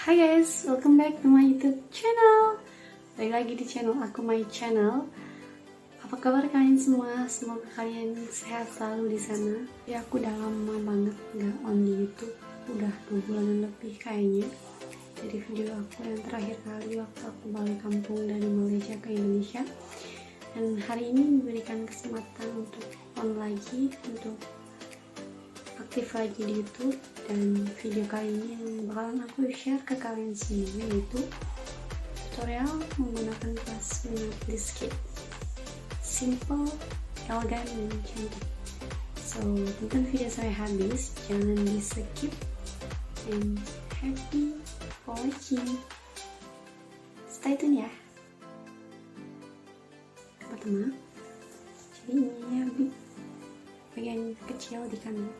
Hai guys, welcome back to my YouTube channel. Balik lagi di channel aku, my channel. Apa kabar kalian semua? Semoga kalian sehat selalu di sana. Ya, aku udah lama banget nggak on di YouTube. Udah 2 bulanan lebih kayaknya. Jadi video aku yang terakhir kali waktu aku balik kampung dari Malaysia ke Indonesia. Dan hari ini diberikan kesempatan untuk on lagi, untuk aktif lagi di YouTube. Dan video kali ini yang bakalan aku share ke kalian semua yaitu tutorial menggunakan Pashmina Plisket. Simple, elegan, dan cantik. So, tonton video saya habis, jangan di skip, and happy watching. Stay tune ya. Pertama, jadi ini ya bagian kecil di kanan.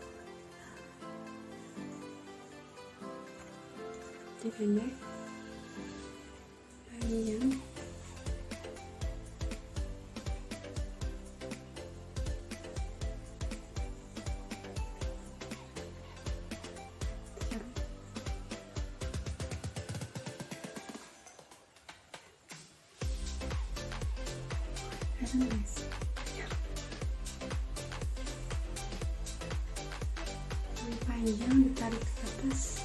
Pendek, panjang, guys. Yang panjang ditarik ke atas.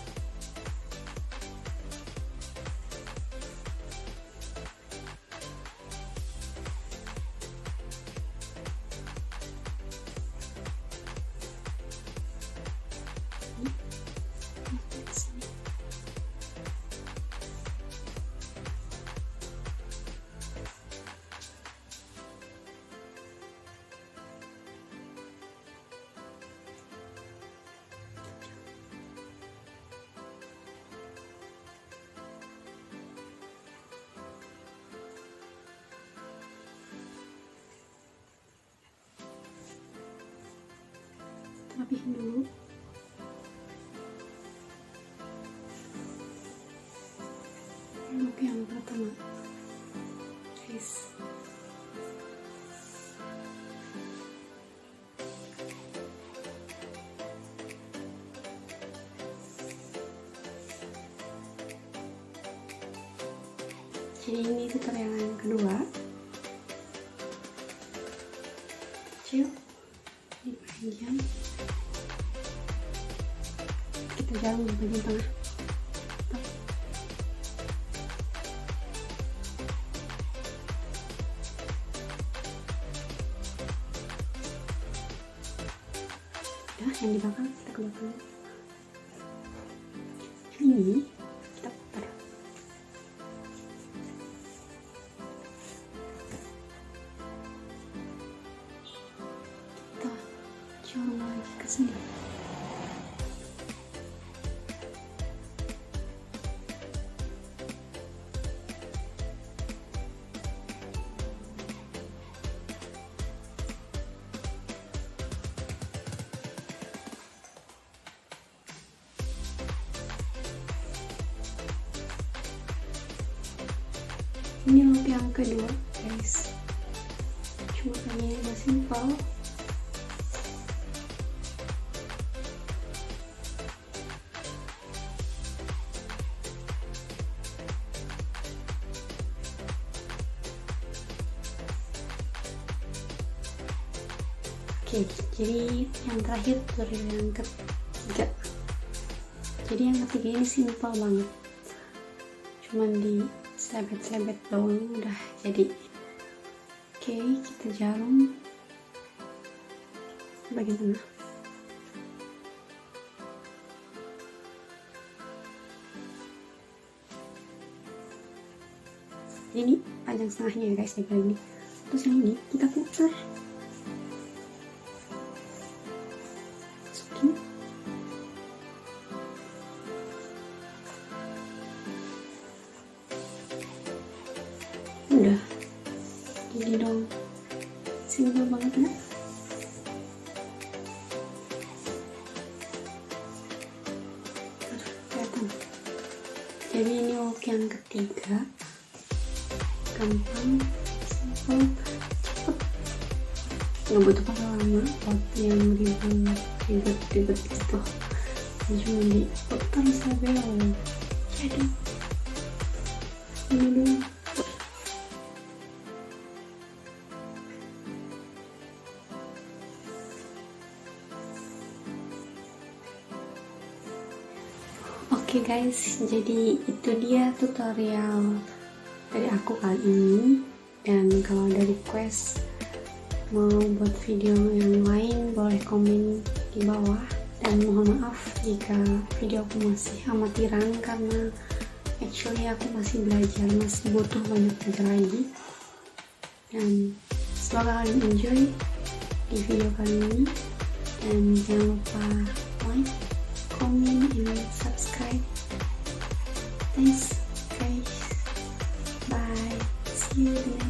Rapihin dulu. Oke, yang pertama, guys. Jadi ini tutorial yang kedua. Kecil, ini panjang. Kita jalan di bagian tengah. Udah, yang di belakang kita ke belakang. Ini kita putar. Kita jalan lagi ke sini. Ini look yang kedua, guys. Cuma kayaknya udah simpel. Oke, jadi yang terakhir tutorial yang ketiga. Jadi yang ketiga ini simpel banget. Cuman di selebet-selebet doang udah jadi. Oke, kita jarum bagian tengah. Ini panjang setengahnya ya guys, kayak ini. Terus yang ini kita putar. Udah jadi dong, simpel banget ya. Kelihatan. Jadi ini look yang ketiga, gampang, simpel, cepet, nggak butuh pakai lama. Waktu yang ribet gitu, cuma diputar sampai Jadi ini dulu. Oke guys, jadi itu dia tutorial dari aku kali ini. Dan kalau ada request mau buat video yang lain, boleh komen di bawah. Dan mohon maaf jika video aku masih amatiran, karena actually aku masih belajar, masih butuh banyak belajar lagi. Dan semoga kalian enjoy di video kali ini. Dan jangan lupa like, comment, and subscribe. Thanks guys, bye, see you next